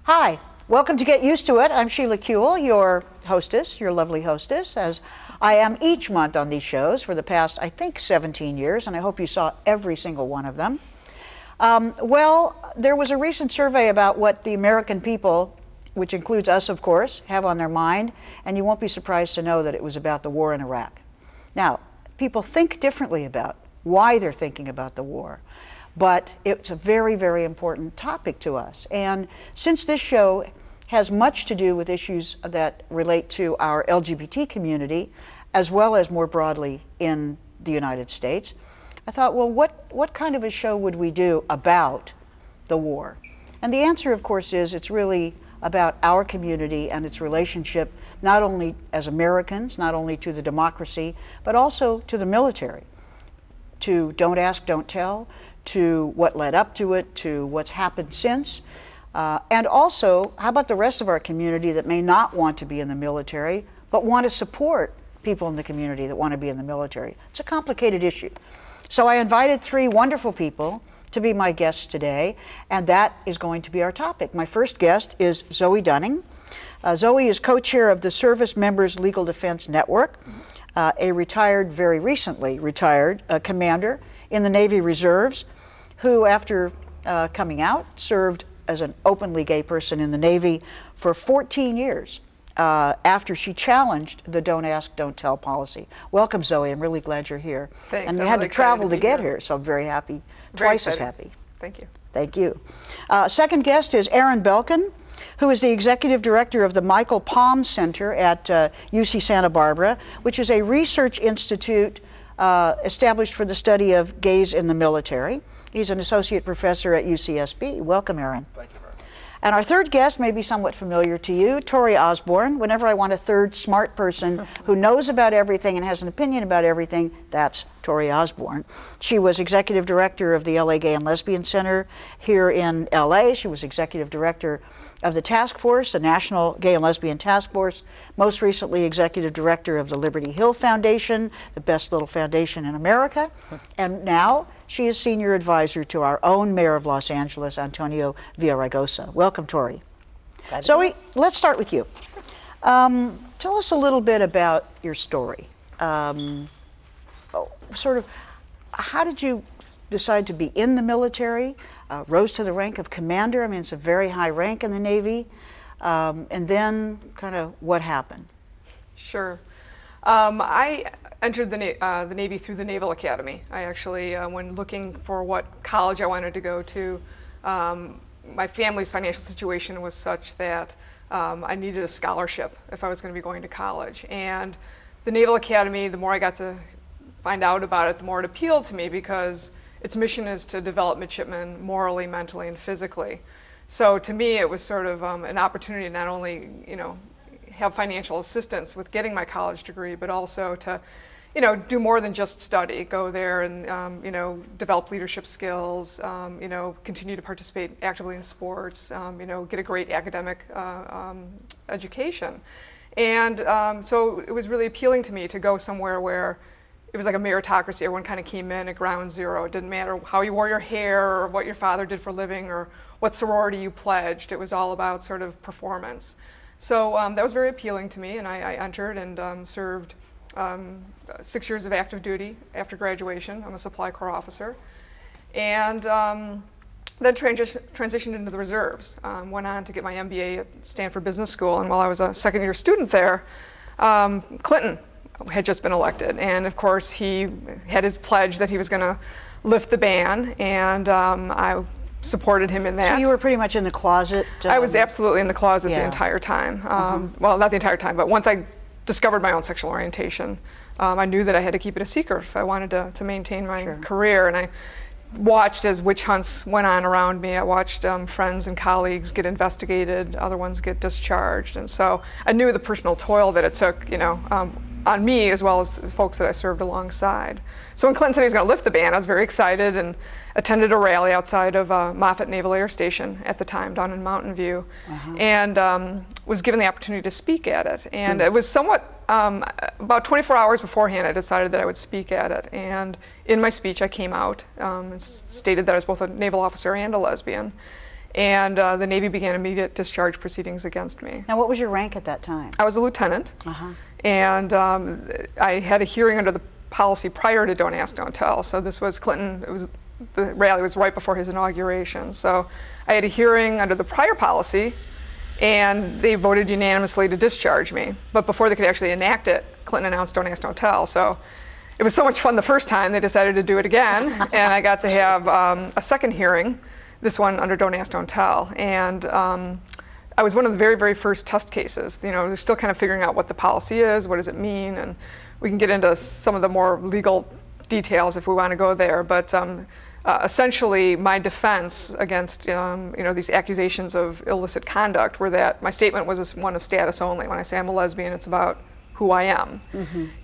Hi, welcome to Get Used to It. I'm Sheila Kuehl, your hostess, your lovely hostess, as I am each month on these shows for the past, I think, 17 years, and I hope you saw every single one of them. Well, there was a recent survey about what the American people, which includes us, of course, have on their mind, and you won't be surprised to know that it was about the war in Iraq. Now, people think differently about why they're thinking about the war. But it's a very, very important topic to us. And since this show has much to do with issues that relate to our LGBT community, as well as more broadly in the United States, I thought, well, what kind of a show would we do about the war? And the answer, of course, is it's really about our community and its relationship, not only as Americans, not only to the democracy, but also to the military, to don't ask, don't tell, to what led up to it, to what's happened since, and also, how about the rest of our community that may not want to be in the military, but want to support people in the community that want to be in the military? It's a complicated issue. So I invited three wonderful people to be my guests today, and that is going to be our topic. My first guest is Zoe Dunning. Zoe is co-chair of the Service Members Legal Defense Network, a very recently retired commander in the Navy Reserves, who, after coming out, served as an openly gay person in the Navy for 14 years after she challenged the don't ask, don't tell policy. Welcome, Zoe. I'm really glad you're here. Thanks. And you had to travel to get here, so I'm very happy, twice as happy. Thank you. Thank you. Second guest is Belkin, who is the executive director of the Michael Palm Center at UC Santa Barbara, which is a research institute established for the study of gays in the military. He's an associate professor at UCSB. Welcome, Aaron. Thank you very much. And our third guest may be somewhat familiar to you, Torie Osborn. Whenever I want a third smart person who knows about everything and has an opinion about everything, that's Torie Osborn. She was executive director of the LA Gay and Lesbian Center here in LA. She was executive director of the task force, the National Gay and Lesbian Task Force, most recently executive director of the Liberty Hill Foundation, the best little foundation in America, and now she is senior advisor to our own mayor of Los Angeles, Antonio Villaraigosa. Welcome, Torie. Zoe, let's start with you. Tell us a little bit about your story. Sort of, how did you decide to be in the military, rose to the rank of commander? I mean, it's a very high rank in the Navy. And then kind of what happened? Sure. I entered the Navy through the Naval Academy. I actually, when looking for what college I wanted to go to, my family's financial situation was such that I needed a scholarship if I was going to be going to college. And the Naval Academy, the more I got to find out about it, the more it appealed to me, because its mission is to develop midshipmen morally, mentally, and physically. So to me, it was sort of an opportunity to not only, have financial assistance with getting my college degree, but also to, do more than just study. Go there and, develop leadership skills, continue to participate actively in sports, get a great academic education. And so it was really appealing to me to go somewhere where it was like a meritocracy. Everyone kind of came in at ground zero. It didn't matter how you wore your hair or what your father did for a living or what sorority you pledged. It was all about sort of performance. So that was very appealing to me, and I entered and served 6 years of active duty after graduation. I'm a supply corps officer. And then transitioned into the reserves. Went on to get my MBA at Stanford Business School, and while I was a second-year student there, Clinton had just been elected, and of course he had his pledge that he was going to lift the ban, and I supported him in that. So you were pretty much in the closet? I was absolutely in the closet the entire time. Well, not the entire time, but once I discovered my own sexual orientation, I knew that I had to keep it a secret if I wanted to maintain my career. And I watched as witch hunts went on around me. I watched friends and colleagues get investigated, other ones get discharged, and so I knew the personal toil that it took, on me as well as the folks that I served alongside. So when Clinton said he was going to lift the ban, I was very excited and attended a rally outside of Moffett Naval Air Station at the time down in Mountain View, and was given the opportunity to speak at it. And it was somewhat, about 24 hours beforehand, I decided that I would speak at it. And in my speech, I came out and stated that I was both a naval officer and a lesbian. and the Navy began immediate discharge proceedings against me. Now, what was your rank at that time? I was a lieutenant, and I had a hearing under the policy prior to Don't Ask, Don't Tell. So this was Clinton, the rally was right before his inauguration. So I had a hearing under the prior policy, and they voted unanimously to discharge me. But before they could actually enact it, Clinton announced Don't Ask, Don't Tell. So it was so much fun the first time, they decided to do it again, and I got to have a second hearing, this one under Don't Ask, Don't Tell. And I was one of the very, very first test cases. You know, they're still kind of figuring out what the policy is, what does it mean, and we can get into some of the more legal details if we want to go there. But essentially, my defense against these accusations of illicit conduct were that my statement was one of status only. When I say I'm a lesbian, it's about who I am.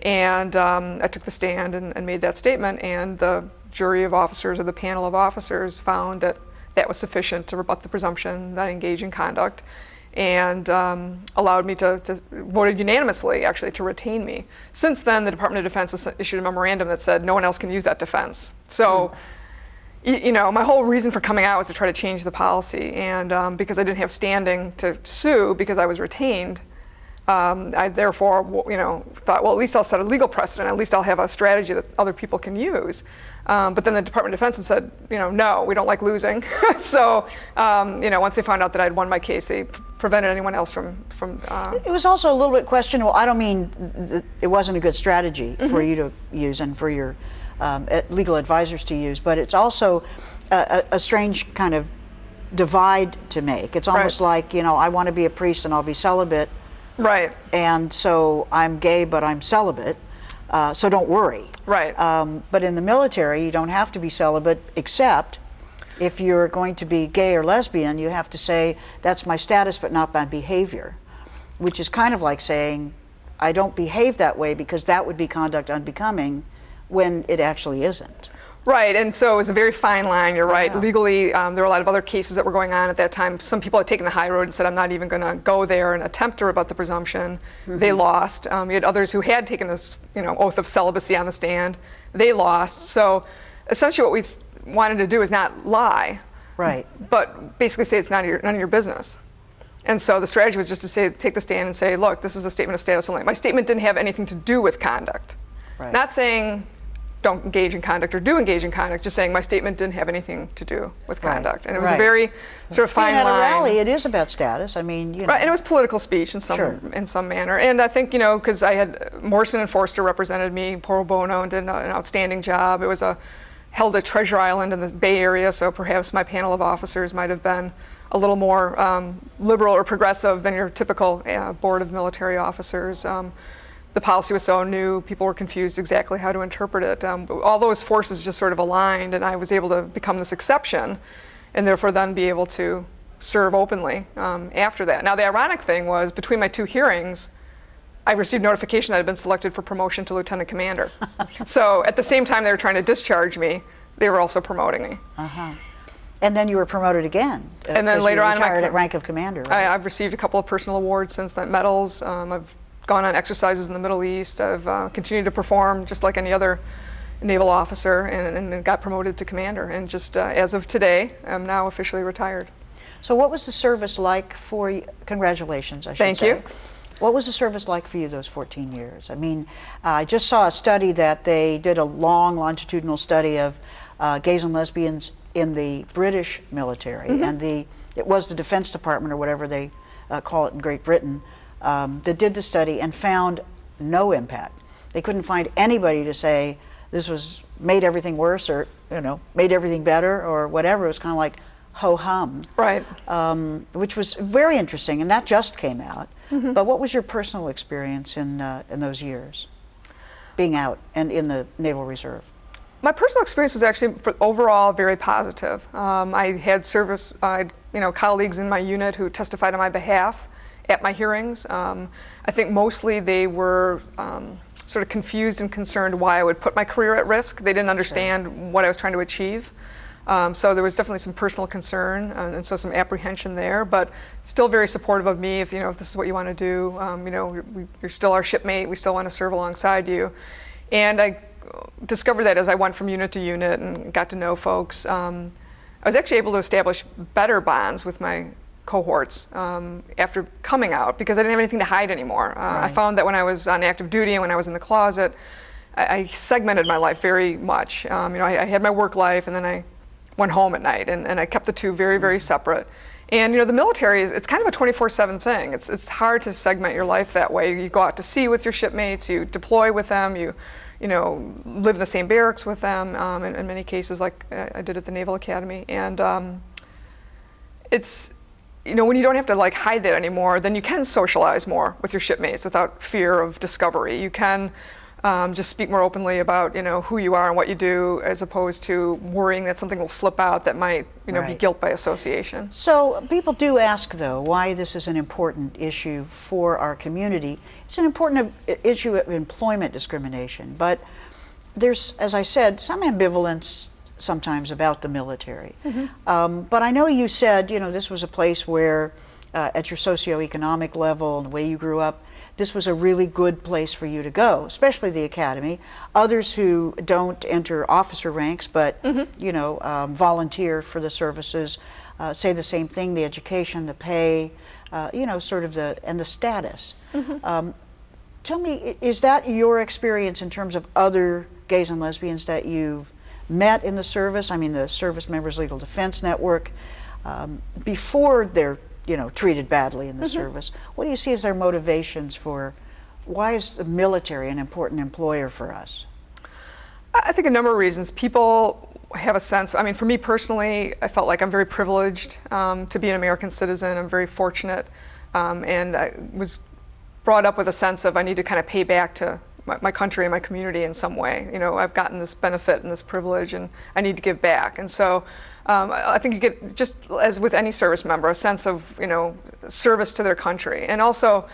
And I took the stand and made that statement, and the jury of officers, or the panel of officers, found that that was sufficient to rebut the presumption that I engage in conduct, and allowed me to voted unanimously, actually, to retain me. Since then, the Department of Defense has issued a memorandum that said no one else can use that defense. So, you know, my whole reason for coming out was to try to change the policy, and because I didn't have standing to sue because I was retained, I therefore, thought, well, at least I'll set a legal precedent. At least I'll have a strategy that other people can use. But then the Department of Defense had said, no, we don't like losing. So, once they found out that I'd won my case, they prevented anyone else from. It was also a little bit questionable. I don't mean it wasn't a good strategy for you to use and for your legal advisors to use, but it's also a strange kind of divide to make. It's almost like, I want to be a priest and I'll be celibate. Right. And so I'm gay, but I'm celibate. So don't worry. Right. But in the military, you don't have to be celibate, except if you're going to be gay or lesbian, you have to say, that's my status, but not my behavior, which is kind of like saying, I don't behave that way because that would be conduct unbecoming, when it actually isn't. Right, and so it was a very fine line, you're right. Legally, there were a lot of other cases that were going on at that time. Some people had taken the high road and said, I'm not even going to go there and attempt to rebut the presumption. They lost. You had others who had taken this oath of celibacy on the stand. They lost. So essentially what we wanted to do is not lie, but basically say it's none of your business. And so the strategy was just to take the stand and say, look, this is a statement of status only. My statement didn't have anything to do with conduct. Not saying don't engage in conduct or do engage in conduct, just saying my statement didn't have anything to do with conduct. And it was a very sort of fine line. At a rally, it is about status. I mean, Right, and it was political speech in some manner. And I think, because I had Morrison and Forster represented me pro bono and did an outstanding job. It was held at Treasure Island in the Bay Area, so perhaps my panel of officers might have been a little more liberal or progressive than your typical board of military officers. The policy was so new, people were confused exactly how to interpret it. All those forces just sort of aligned, and I was able to become this exception, and therefore then be able to serve openly after that. Now, the ironic thing was, between my two hearings, I received notification that I'd been selected for promotion to lieutenant commander. So at the same time they were trying to discharge me, they were also promoting me. And then you were promoted again. And then later on, retired at rank of commander. Right? I've received a couple of personal awards since then, medals. I've gone on exercises in the Middle East. I've continued to perform just like any other naval officer, and got promoted to commander. And just as of today, I'm now officially retired. So what was the service like for you? Congratulations, I should say. Thank you. What was the service like for you those 14 years? I mean, I just saw a study that they did, a long longitudinal study of gays and lesbians in the British military, and it was the Defense Department, or whatever they call it in Great Britain, that did the study and found no impact. They couldn't find anybody to say this made everything worse, or made everything better, or whatever. It was kind of like ho hum, right? Which was very interesting, and that just came out. But what was your personal experience in those years, being out and in the Naval Reserve? My personal experience was actually overall very positive. I had colleagues in my unit who testified on my behalf at my hearings. I think mostly they were sort of confused and concerned why I would put my career at risk. They didn't understand what I was trying to achieve. So there was definitely some personal concern and so some apprehension there, but still very supportive of me. If this is what you want to do, you're still our shipmate. We still want to serve alongside you. And I discovered that as I went from unit to unit and got to know folks, I was actually able to establish better bonds with my cohorts after coming out, because I didn't have anything to hide anymore. I found that when I was on active duty and when I was in the closet, I segmented my life very much. I had my work life, and then I went home at night, and I kept the two very, very separate. And the military it's kind of a 24/7 thing. It's hard to segment your life that way. You go out to sea with your shipmates, you deploy with them, you live in the same barracks with them, in many cases, like I did at the Naval Academy. And it's, when you don't have to like hide that anymore, then you can socialize more with your shipmates without fear of discovery. You can just speak more openly about who you are and what you do, as opposed to worrying that something will slip out that might be guilt by association. So people do ask, though, why this is an important issue for our community. It's an important issue of employment discrimination, but there's, as I said, some ambivalence sometimes about the military. But I know you said this was a place where at your socioeconomic level and the way you grew up, this was a really good place for you to go, especially the academy. Others who don't enter officer ranks but volunteer for the services say the same thing: the education, the pay, sort of the status. Tell me, is that your experience in terms of other gays and lesbians that you've met in the service? I mean, the Service Members Legal Defense Network, before they're treated badly in the service. What do you see as their motivations for why is the military an important employer for us? I think a number of reasons. People have a sense, for me personally, I felt like I'm very privileged to be an American citizen. I'm very fortunate, and I was brought up with a sense of I need to kind of pay back to my country and my community in some way. I've gotten this benefit and this privilege, and I need to give back. And so I think you get, just as with any service member, a sense of service to their country, and also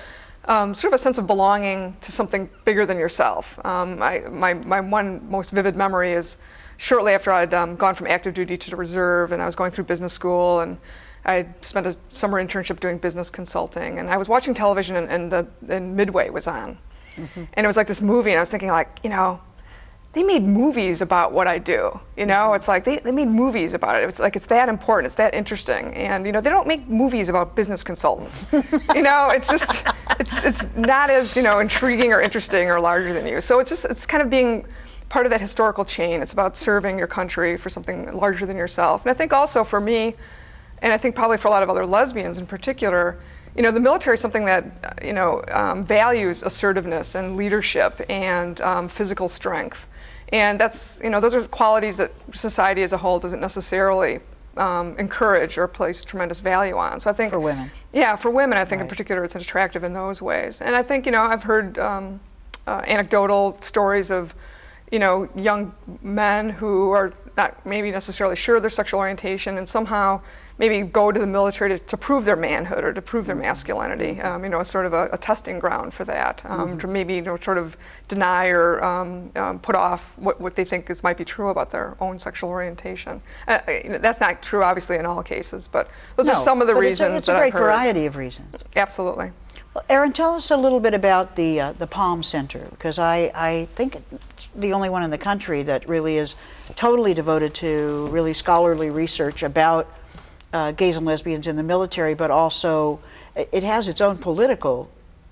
sort of a sense of belonging to something bigger than yourself. My one most vivid memory is shortly after I'd gone from active duty to the reserve, and I was going through business school, and I spent a summer internship doing business consulting, and I was watching television, and Midway was on. And it was like this movie, and I was thinking, like, they made movies about what I do. It's like they made movies about it. It's like it's that important, it's that interesting, and they don't make movies about business consultants. It's just it's not as intriguing or interesting or larger than you. So it's kind of being part of that historical chain. It's about serving your country for something larger than yourself. And I think also for me, and I think probably for a lot of other lesbians in particular, the military is something that values assertiveness and leadership and physical strength, and that's those are qualities that society as a whole doesn't necessarily encourage or place tremendous value on. So I think for women, for women, I think in particular it's attractive in those ways. And I think I've heard anecdotal stories of young men who are not maybe necessarily sure of their sexual orientation, and somehow maybe go to the military to prove their manhood or to prove their masculinity. Sort of a testing ground for that, to maybe sort of deny or put off what they think might be true about their own sexual orientation. That's not true, obviously, in all cases, but those are some of the reasons. It's a great variety of reasons. Absolutely. Well, Erin, tell us a little bit about the Palm Center, because I think it's the only one in the country that really is totally devoted to really scholarly research about gays and lesbians in the military, but also it has its own political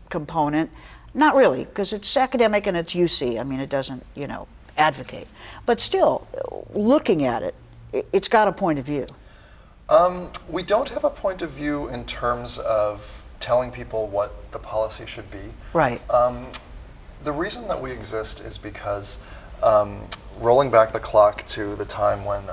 component. Not really, because it's academic and it's UC. I mean, it doesn't, advocate. But still, looking at it, it's got a point of view. We don't have a point of view in terms of telling people what the policy should be. Right. The reason that we exist is because rolling back the clock to the time when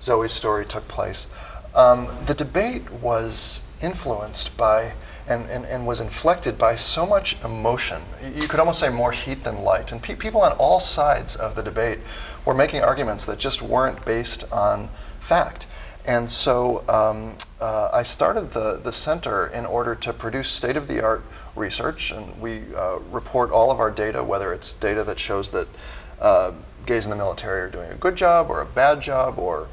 Zoe's story took place, the debate was influenced by and was inflected by so much emotion. You could almost say more heat than light. And people on all sides of the debate were making arguments that just weren't based on fact. And so I started the center in order to produce state-of-the-art research, and we report all of our data, whether it's data that shows that gays in the military are doing a good job or a bad job, or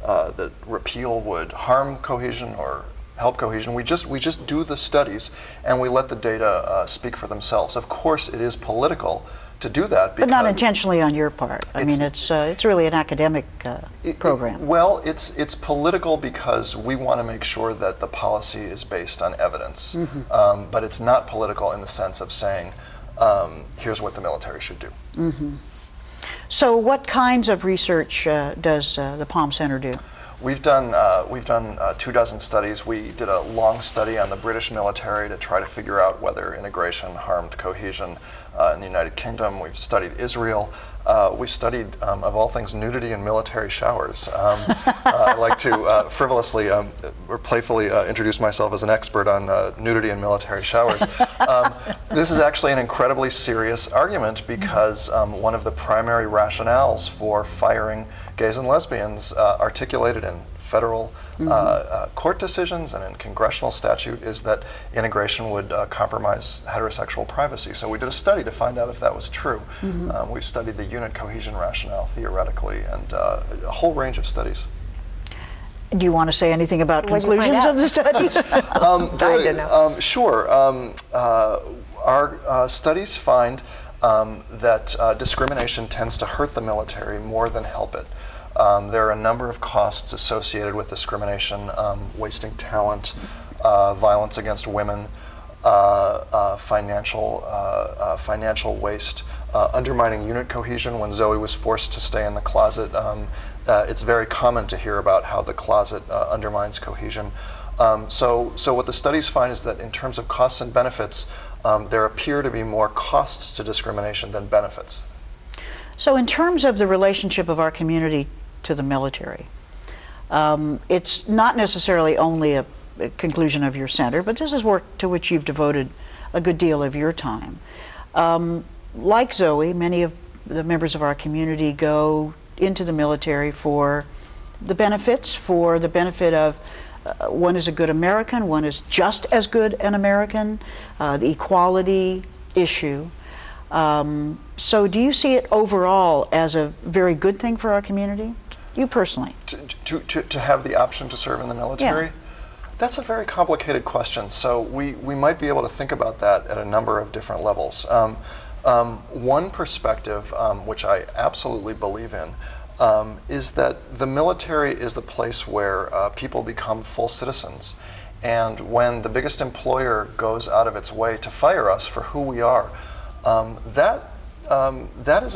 that repeal would harm cohesion or help cohesion. We just do the studies and we let the data speak for themselves. Of course, it is political to do that, but not intentionally on your part. I mean, it's really an academic program. Well, it's political because we want to make sure that the policy is based on evidence, but it's not political in the sense of saying, here's what the military should do. So, what kinds of research does the Palm Center do? We've done 24 studies. We did a long study on the British military to try to figure out whether integration harmed cohesion in the United Kingdom. We've studied Israel. We studied, of all things, nudity in military showers. I like to frivolously or playfully introduce myself as an expert on nudity in military showers. This is actually an incredibly serious argument because one of the primary rationales for firing gays and lesbians articulated in federal court decisions and in congressional statute is that integration would compromise heterosexual privacy. So we did a study to find out if that was true. We've studied the unit cohesion rationale theoretically and a whole range of studies. Do you want to say anything about conclusions of the studies? Sure. Our studies find that discrimination tends to hurt the military more than help it. There are a number of costs associated with discrimination, wasting talent, violence against women, financial waste, undermining unit cohesion. When Zoe was forced to stay in the closet, it's very common to hear about how the closet undermines cohesion. So what the studies find is that in terms of costs and benefits, there appear to be more costs to discrimination than benefits. So in terms of the relationship of our community to the military, it's not necessarily only a conclusion of your center, but this is work to which you've devoted a good deal of your time. Like Zoe, many of the members of our community go into the military for the benefits, for the benefit of one is a good American, one is just as good an American, the equality issue. So do you see it overall as a very good thing for our community? You personally? To have the option to serve in the military? Yeah. That's a very complicated question. So we might be able to think about that at a number of different levels. One perspective, which I absolutely believe in, is that the military is the place where people become full citizens. And when the biggest employer goes out of its way to fire us for who we are, that is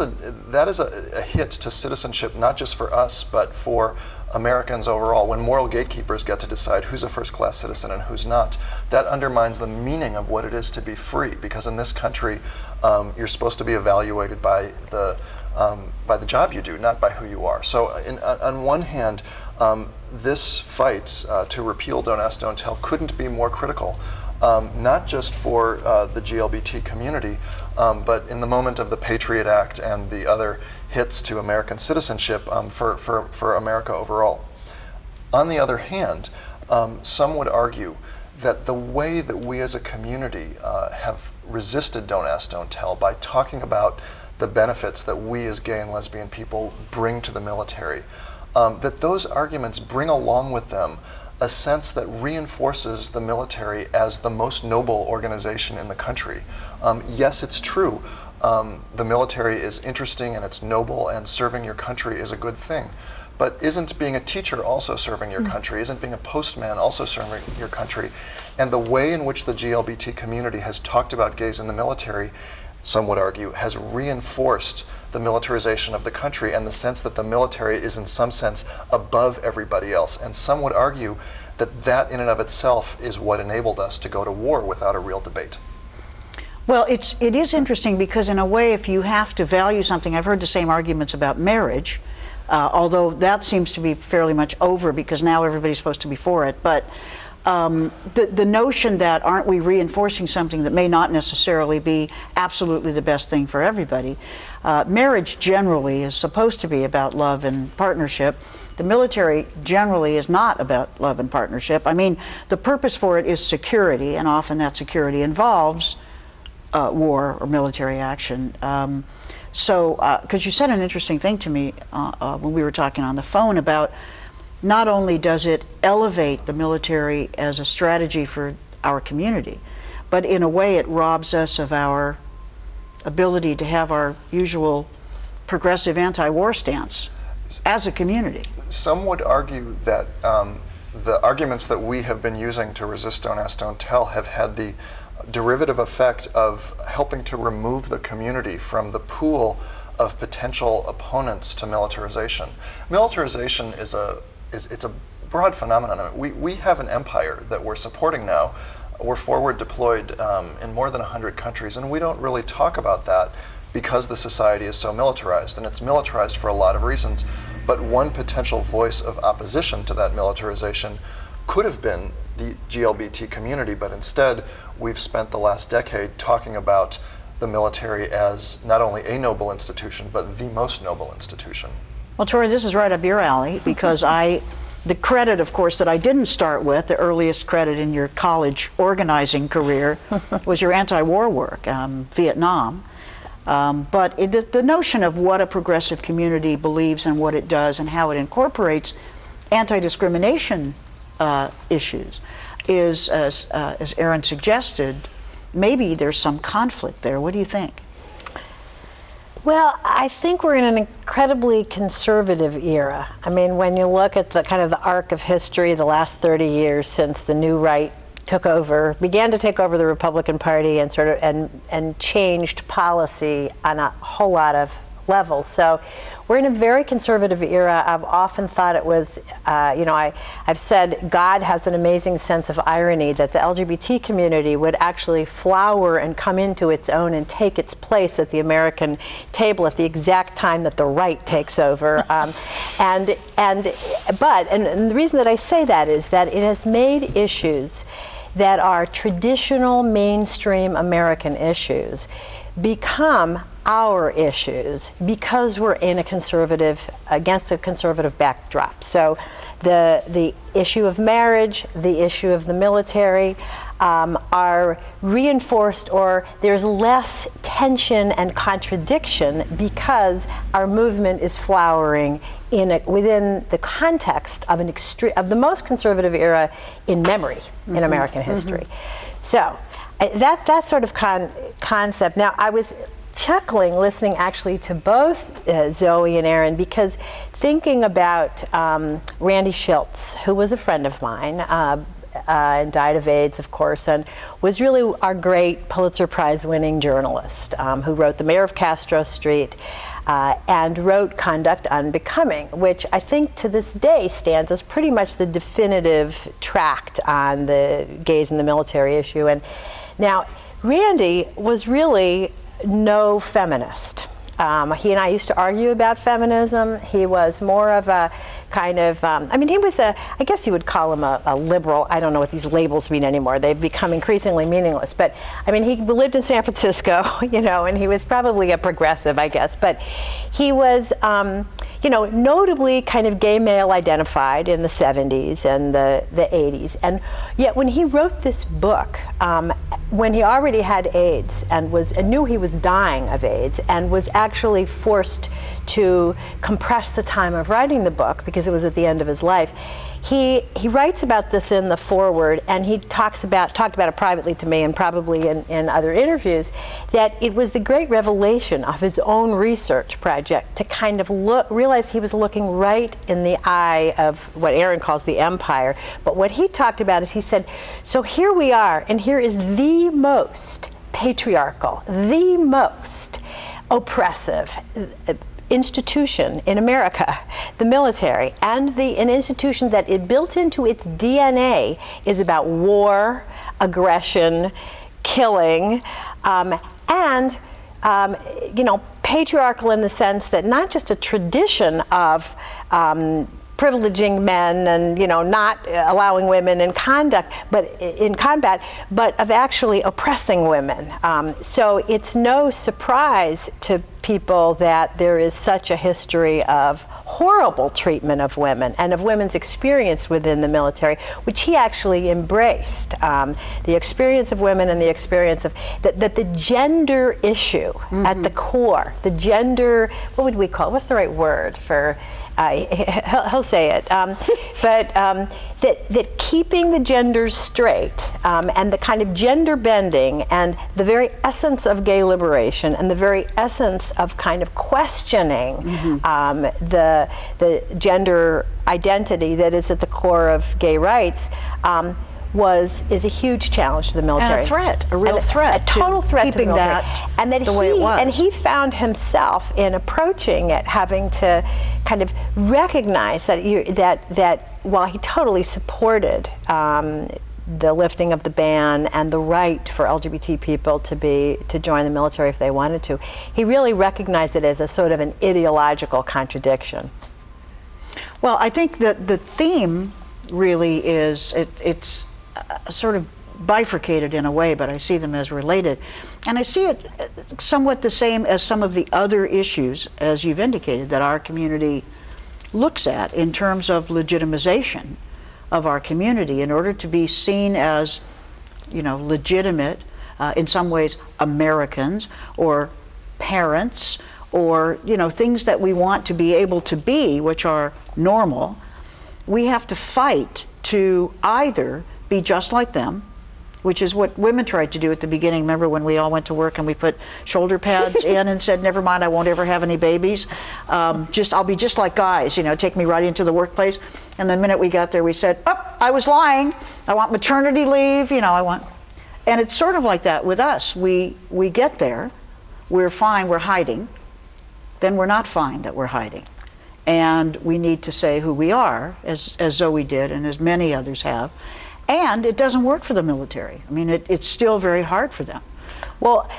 a hit to citizenship, not just for us, but for Americans overall. When moral gatekeepers get to decide who's a first-class citizen and who's not, that undermines the meaning of what it is to be free. Because in this country, you're supposed to be evaluated by the job you do, not by who you are. So, on one hand, this fight to repeal Don't Ask, Don't Tell couldn't be more critical. Not just for the GLBT community, but in the moment of the Patriot Act and the other hits to American citizenship for America overall. On the other hand, some would argue that the way that we as a community have resisted Don't Ask, Don't Tell by talking about the benefits that we as gay and lesbian people bring to the military, that those arguments bring along with them a sense that reinforces the military as the most noble organization in the country. Yes, it's true. The military is interesting and it's noble, and serving your country is a good thing. But isn't being a teacher also serving your country? Isn't being a postman also serving your country? And the way in which the GLBT community has talked about gays in the military, some would argue, has reinforced the militarization of the country and the sense that the military is in some sense above everybody else. And some would argue that that in and of itself is what enabled us to go to war without a real debate. Well, it is interesting because in a way, if you have to value something, I've heard the same arguments about marriage, although that seems to be fairly much over because now everybody's supposed to be for it. But the notion that aren't we reinforcing something that may not necessarily be absolutely the best thing for everybody. Marriage generally is supposed to be about love and partnership. The military generally is not about love and partnership. I mean, the purpose for it is security, and often that security involves war or military action. Because you said an interesting thing to me when we were talking on the phone about not only does it elevate the military as a strategy for our community, but in a way it robs us of our ability to have our usual progressive anti-war stance as a community. Some would argue that the arguments that we have been using to resist Don't Ask, Don't Tell have had the derivative effect of helping to remove the community from the pool of potential opponents to militarization. Militarization is it's a broad phenomenon. I mean, we have an empire that we're supporting now. We're forward deployed in more than 100 countries, and we don't really talk about that because the society is so militarized, and it's militarized for a lot of reasons. But one potential voice of opposition to that militarization could have been the LGBT community, but instead we've spent the last decade talking about the military as not only a noble institution, but the most noble institution. Well, Torie, this is right up your alley, because the credit, of course, that I didn't start with, the earliest credit in your college organizing career, was your anti-war work, Vietnam. But the notion of what a progressive community believes and what it does and how it incorporates anti-discrimination issues is, as Aaron suggested, maybe there's some conflict there. What do you think? Well, I think we're in an incredibly conservative era. I mean, when you look at the kind of the arc of history, the last 30 years since the new right began to take over the Republican Party and sort of and changed policy on a whole lot of levels. So we're in a very conservative era. I've often thought it was, I've said God has an amazing sense of irony that the LGBT community would actually flower and come into its own and take its place at the American table at the exact time that the right takes over. And the reason that I say that is that it has made issues that are traditional mainstream American issues become our issues because we're in against a conservative backdrop. So the issue of marriage, the issue of the military are reinforced, or there's less tension and contradiction because our movement is flowering within the context of of the most conservative era in memory in American history. So that sort of concept. Now, I was chuckling listening actually to both Zoe and Aaron, because thinking about Randy Shilts, who was a friend of mine and died of AIDS, of course, and was really our great Pulitzer Prize winning journalist who wrote The Mayor of Castro Street and wrote Conduct Unbecoming, which I think to this day stands as pretty much the definitive tract on the gays in the military issue. And now, Randy was really no feminist. He and I used to argue about feminism. He was more of a kind of, he was I guess you would call him a liberal. I don't know what these labels mean anymore. They've become increasingly meaningless. But I mean, he lived in San Francisco, and he was probably a progressive, I guess. But he was, notably kind of gay male identified in the 70s and the 80s. And yet when he wrote this book, when he already had AIDS and knew he was dying of AIDS and was actually forced to compress the time of writing the book because it was at the end of his life, he writes about this in the foreword, and he talked about it privately to me and probably in other interviews, that it was the great revelation of his own research project to kind of realize he was looking right in the eye of what Aaron calls the empire. But what he talked about is, he said, so here we are, and here is the most patriarchal, the most oppressive institution in America, the military, and an institution that it built into its DNA is about war, aggression, killing, and patriarchal in the sense that not just a tradition of privileging men and not allowing women in combat, but of actually oppressing women. So it's no surprise to people that there is such a history of horrible treatment of women and of women's experience within the military, which he actually embraced. The experience of women and the experience of that the gender issue at the core, the gender, what would we call it? What's the right word for? He'll say it, that keeping the genders straight and the kind of gender bending and the very essence of gay liberation and the very essence of kind of questioning the gender identity that is at the core of gay rights is a huge challenge to the military. And a threat, a real threat. A total threat to the keeping military. that and that the way it was. And he found himself in approaching it having to kind of recognize that while he totally supported the lifting of the ban and the right for LGBT people to join the military if they wanted to, he really recognized it as a sort of an ideological contradiction. Well, I think that the theme really is, it's sort of bifurcated in a way, but I see them as related. And I see it somewhat the same as some of the other issues, as you've indicated, that our community looks at in terms of legitimization of our community in order to be seen as, legitimate, in some ways, Americans or parents or, things that we want to be able to be, which are normal. We have to fight to either be just like them, which is what women tried to do at the beginning. Remember when we all went to work and we put shoulder pads in and said, never mind, I won't ever have any babies. I'll be just like guys, take me right into the workplace. And the minute we got there, we said, I was lying. I want maternity leave, and it's sort of like that with us. We get there, we're fine, we're hiding. Then we're not fine that we're hiding. And we need to say who we are, as Zoe did and as many others have. And it doesn't work for the military. I mean, it's still very hard for them. Well,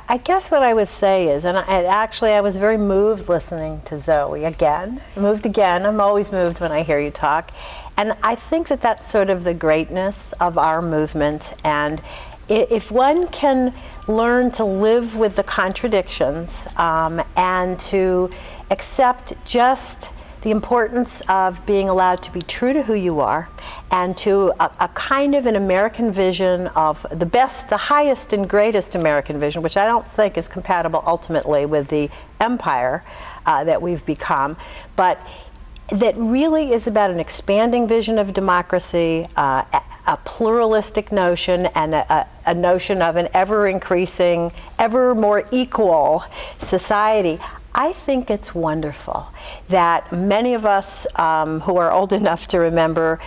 I guess what I would say is, and I was very moved listening to Zoe again. I'm always moved when I hear you talk. And I think that that's sort of the greatness of our movement. And if one can learn to live with the contradictions and to accept just the importance of being allowed to be true to who you are and to a kind of an American vision of the best, the highest and greatest American vision, which I don't think is compatible ultimately with the empire that we've become, but that really is about an expanding vision of democracy, a pluralistic notion, and a notion of an ever-increasing, ever more equal society. I think it's wonderful that many of us who are old enough to remember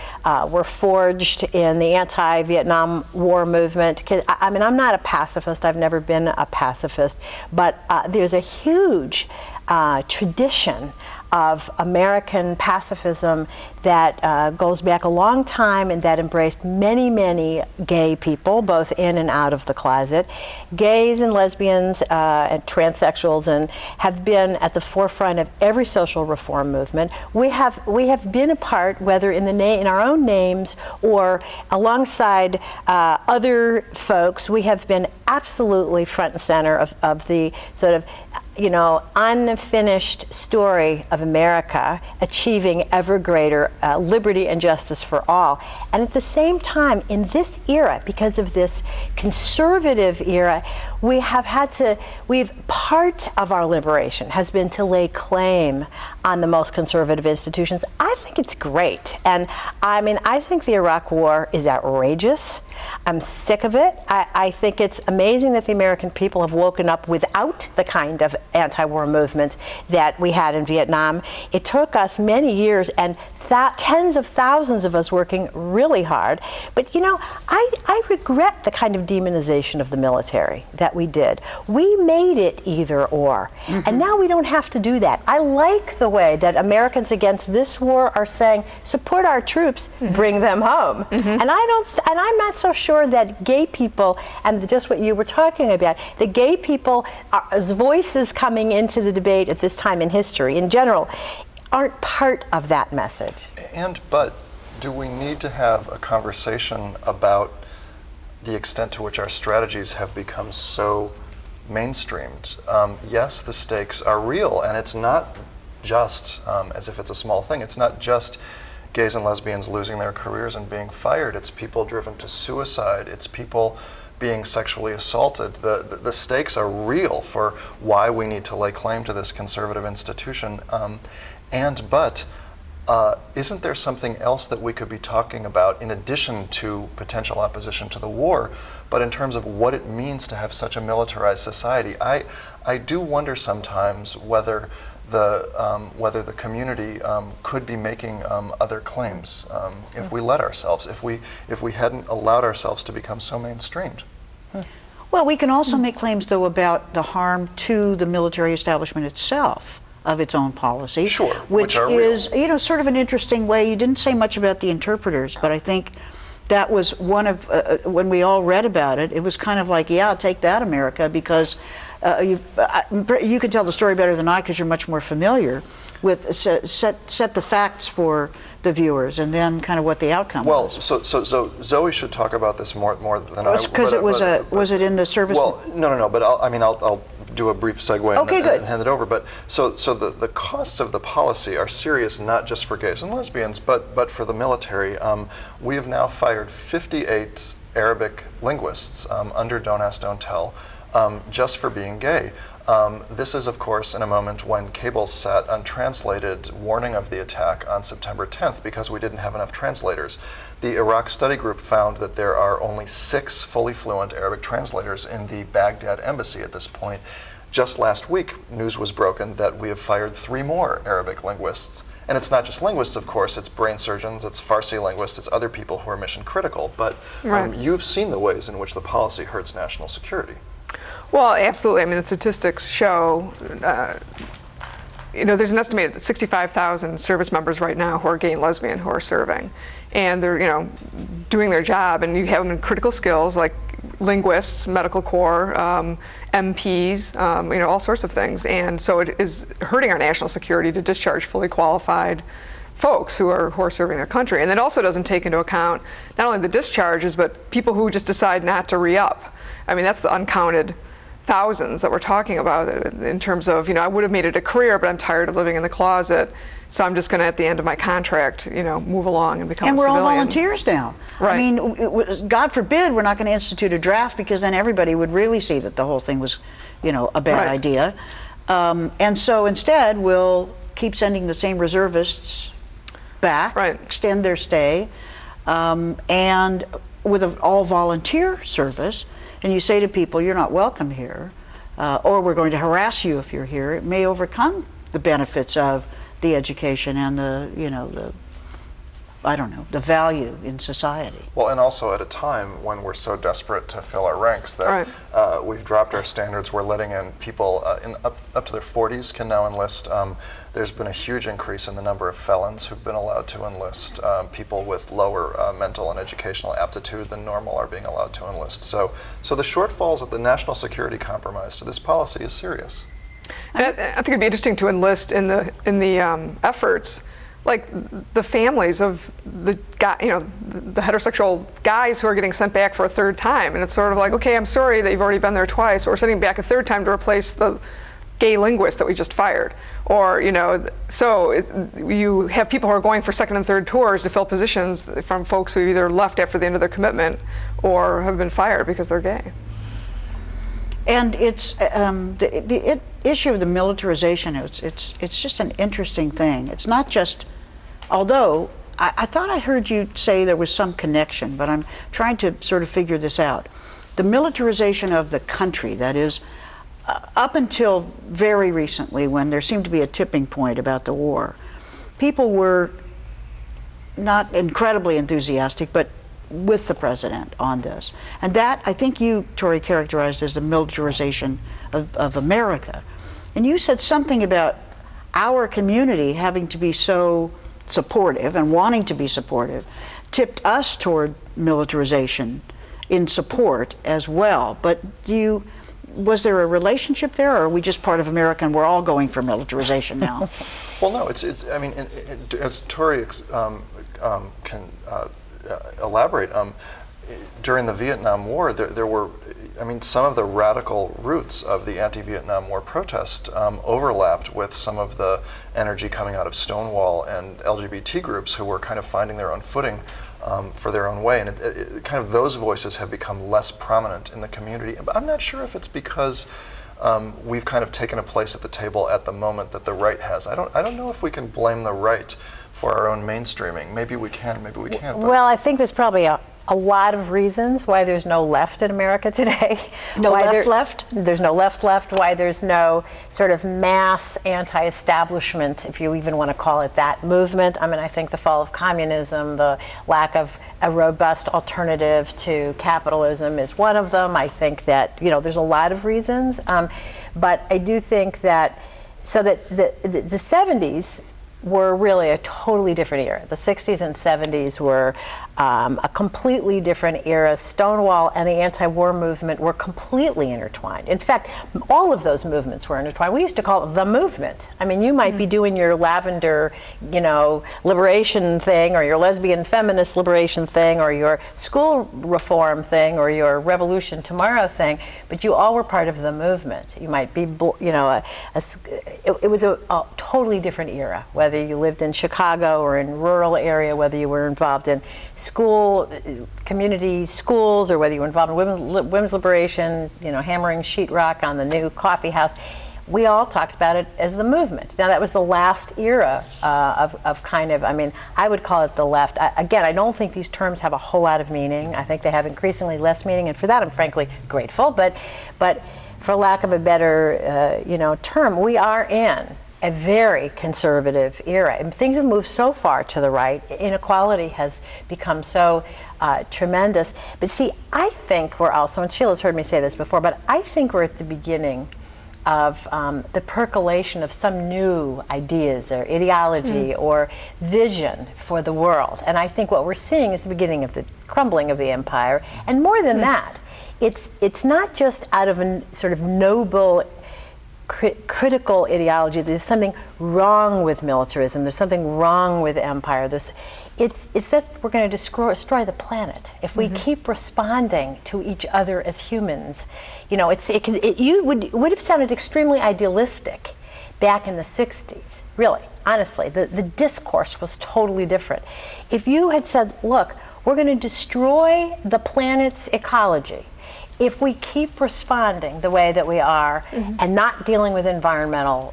were forged in the anti-Vietnam War movement. I mean, I'm not a pacifist. I've never been a pacifist. But there's a huge tradition of American pacifism that goes back a long time and that embraced many, many gay people, both in and out of the closet. Gays and lesbians and transsexuals and have been at the forefront of every social reform movement. We have been a part, whether in our own names or alongside other folks, we have been absolutely front and center of the sort of unfinished story of America achieving ever greater liberty and justice for all. And at the same time, in this era, because of this conservative era, part of our liberation has been to lay claim on the most conservative institutions. I think it's great. And I mean, I think the Iraq War is outrageous. I'm sick of it. I think it's amazing that the American people have woken up without the kind of anti-war movement that we had in Vietnam. It took us many years and tens of thousands of us working really hard. But I regret the kind of demonization of the military that we did. We made it either or. Mm-hmm. And now we don't have to do that. I like the way that Americans against this war are saying, support our troops, bring them home. Mm-hmm. And I'm not so sure that gay people, and just what you were talking about, the gay people's voices coming into the debate at this time in history in general aren't part of that message. But do we need to have a conversation about the extent to which our strategies have become so mainstreamed. Yes, the stakes are real, and it's not just, as if it's a small thing, it's not just gays and lesbians losing their careers and being fired. It's people driven to suicide. It's people being sexually assaulted. The stakes are real for why we need to lay claim to this conservative institution. But isn't there something else that we could be talking about in addition to potential opposition to the war, but in terms of what it means to have such a militarized society? I do wonder sometimes whether the community could be making other claims if we let ourselves, if we hadn't allowed ourselves to become so mainstreamed. Well, we can also make claims, though, about the harm to the military establishment itself of its own policy, sure, which are is, real. sort of an interesting way. You didn't say much about the interpreters, but I think that was one of, when we all read about it, it was kind of like, yeah, take that, America, because you can tell the story better than I because you're much more familiar with, set the facts for the viewers and then kind of what the outcome was. Well, so Zoe should talk about this more than I. Because it was was it in the service? Well, no, but I'll do a brief segue and hand it over. But so the costs of the policy are serious, not just for gays and lesbians, but for the military. We have now fired 58 Arabic linguists under Don't Ask, Don't Tell, just for being gay. This is, of course, in a moment when cables sat untranslated warning of the attack on September 10th because we didn't have enough translators. The Iraq Study Group found that there are only 6 fully fluent Arabic translators in the Baghdad embassy at this point. Just last week, news was broken that we have fired 3 more Arabic linguists. And it's not just linguists, of course, it's brain surgeons, it's Farsi linguists, it's other people who are mission critical. But you've seen the ways in which the policy hurts national security. Well, absolutely. I mean, the statistics show, there's an estimated 65,000 service members right now who are gay and lesbian who are serving. And they're, doing their job, and you have them in critical skills like linguists, medical corps, MPs, all sorts of things. And so it is hurting our national security to discharge fully qualified folks who are serving their country. And it also doesn't take into account not only the discharges, but people who just decide not to re-up. I mean, that's the uncounted thousands that we're talking about in terms of, I would have made it a career, but I'm tired of living in the closet, so I'm just going to, at the end of my contract, move along and become a civilian. And we're all volunteers now. Right. I mean, God forbid we're not going to institute a draft, because then everybody would really see that the whole thing was, a bad idea. And so instead, we'll keep sending the same reservists back, extend their stay, and with an all-volunteer service. And you say to people, you're not welcome here, or we're going to harass you if you're here, it may overcome the benefits of the education and the value in society. Well, and also at a time when we're so desperate to fill our ranks that we've dropped our standards. We're letting in people up to their 40s can now enlist. There's been a huge increase in the number of felons who've been allowed to enlist. People with lower mental and educational aptitude than normal are being allowed to enlist. So the shortfalls of the national security compromise to this policy is serious. And I think it'd be interesting to enlist in the efforts, like the families of the guy, the heterosexual guys who are getting sent back for a 3rd time, and it's sort of like, okay, I'm sorry that you've already been there twice, but we're sending back a 3rd time to replace the gay linguist that we just fired, or so you have people who are going for 2nd and 3rd tours to fill positions from folks who either left after the end of their commitment or have been fired because they're gay. And it's the issue of the militarization. It's just an interesting thing. It's not just, although I thought I heard you say there was some connection, but I'm trying to sort of figure this out. The militarization of the country, that is, up until very recently, when there seemed to be a tipping point about the war, people were not incredibly enthusiastic, but with the president on this. And that, I think you, Torie, characterized as the militarization of America. And you said something about our community having to be so supportive and wanting to be supportive, tipped us toward militarization in support as well. But was there a relationship there, or are we just part of America and we're all going for militarization now? Well, no, I mean, as Torie can elaborate, during the Vietnam War, there were I mean, some of the radical roots of the anti-Vietnam War protest overlapped with some of the energy coming out of Stonewall and LGBT groups who were kind of finding their own footing for their own way, and kind of those voices have become less prominent in the community. But I'm not sure if it's because we've kind of taken a place at the table at the moment that the right has. I don't know if we can blame the right for our own mainstreaming. Maybe we can, maybe we can't. Well, I think there's probably a lot of reasons why there's no left in America today. No left? There's no left, why there's no sort of mass anti-establishment, if you even want to call it that, movement. I mean, I think the fall of communism, the lack of a robust alternative to capitalism is one of them. I think that, there's a lot of reasons. But I do think that, so that the 70s were really a totally different era. The 60s and 70s were a completely different era. Stonewall and the anti-war movement were completely intertwined. In fact, all of those movements were intertwined. We used to call it the movement. I mean, you might be doing your lavender, liberation thing, or your lesbian feminist liberation thing, or your school reform thing, or your Revolution Tomorrow thing, but you all were part of the movement. You might be, it was a totally different era, whether you lived in Chicago or in rural area, whether you were involved in school, community schools, or whether you were involved in women's liberation, hammering sheetrock on the new coffee house. We all talked about it as the movement. Now, that was the last era of kind of, I mean, I would call it the left. Again, I don't think these terms have a whole lot of meaning. I think they have increasingly less meaning, and for that I'm frankly grateful. But for lack of a better, term, we are in a very conservative era. And things have moved so far to the right. Inequality has become so tremendous. But see, I think we're also, and Sheila's heard me say this before, but I think we're at the beginning of the percolation of some new ideas or ideology or vision for the world. And I think what we're seeing is the beginning of the crumbling of the empire. And more than that, it's not just out of a sort of noble critical ideology. There's something wrong with militarism. There's something wrong with empire. It's that we're going to destroy the planet if we keep responding to each other as humans. It would have sounded extremely idealistic back in the 60s. Really, honestly, the discourse was totally different. If you had said, "Look, we're going to destroy the planet's ecology if we keep responding the way that we are and not dealing with environmental,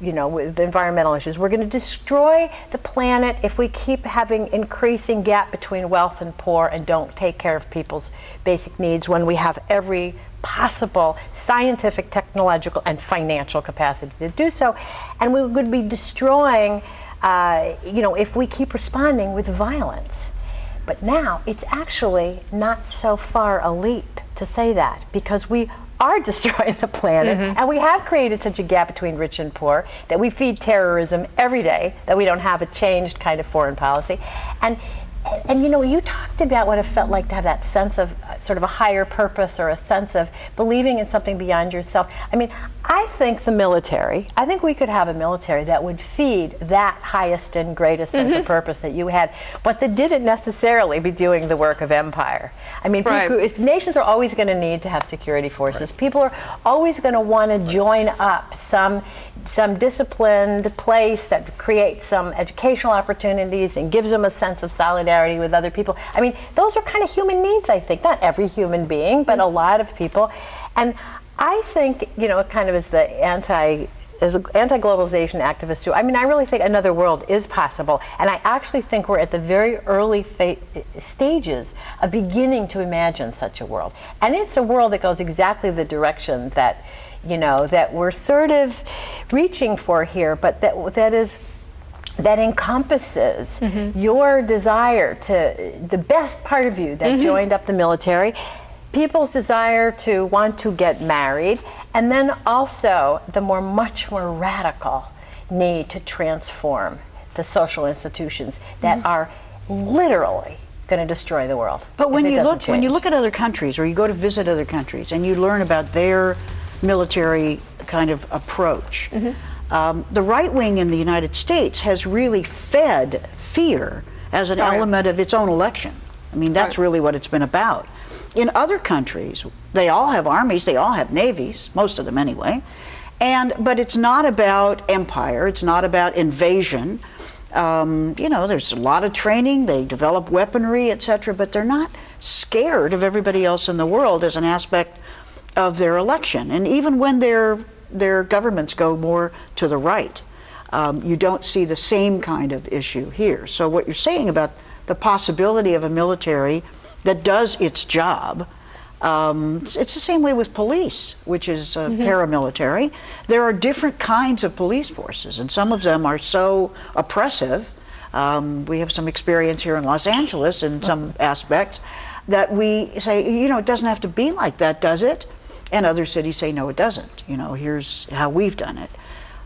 with environmental issues. We're going to destroy the planet if we keep having increasing gap between wealth and poor and don't take care of people's basic needs when we have every possible scientific, technological, and financial capacity to do so. And we would be destroying, if we keep responding with violence." But now it's actually not so far a leap to say that, because we are destroying the planet and we have created such a gap between rich and poor that we feed terrorism every day, that we don't have a changed kind of foreign policy. And you talked about what it felt like to have that sense of sort of a higher purpose, or a sense of believing in something beyond yourself. I mean, I think we could have a military that would feed that highest and greatest sense of purpose that you had, but that didn't necessarily be doing the work of empire. I mean, nations are always going to need to have security forces. People are always going to want to join up some disciplined place that creates some educational opportunities and gives them a sense of solidarity with other people. I mean, those are kind of human needs, I think. Not every human being, but a lot of people. And I think, kind of as an anti-globalization activist too, I mean, I really think another world is possible. And I actually think we're at the very early stages of beginning to imagine such a world. And it's a world that goes exactly the direction that that we're sort of reaching for here, but that encompasses your desire to, the best part of you that joined up the military, people's desire to want to get married, and then also the much more radical need to transform the social institutions that are literally going to destroy the world. But when you look at other countries, or you go to visit other countries, and you learn about their military kind of approach, the right wing in the United States has really fed fear as an element of its own election. I mean, that's really what it's been about. in other countries, they all have armies, they all have navies, most of them anyway. But it's not about empire, it's not about invasion. There's a lot of training, they develop weaponry, etc., but they're not scared of everybody else in the world as an aspect of their election. And even when their governments go more to the right, you don't see the same kind of issue here. So what you're saying about the possibility of a military that does its job, it's the same way with police, which is paramilitary. There are different kinds of police forces, and some of them are so oppressive. We have some experience here in Los Angeles in some aspects that we say, it doesn't have to be like that, does it? And other cities say, no, it doesn't. Here's how we've done it.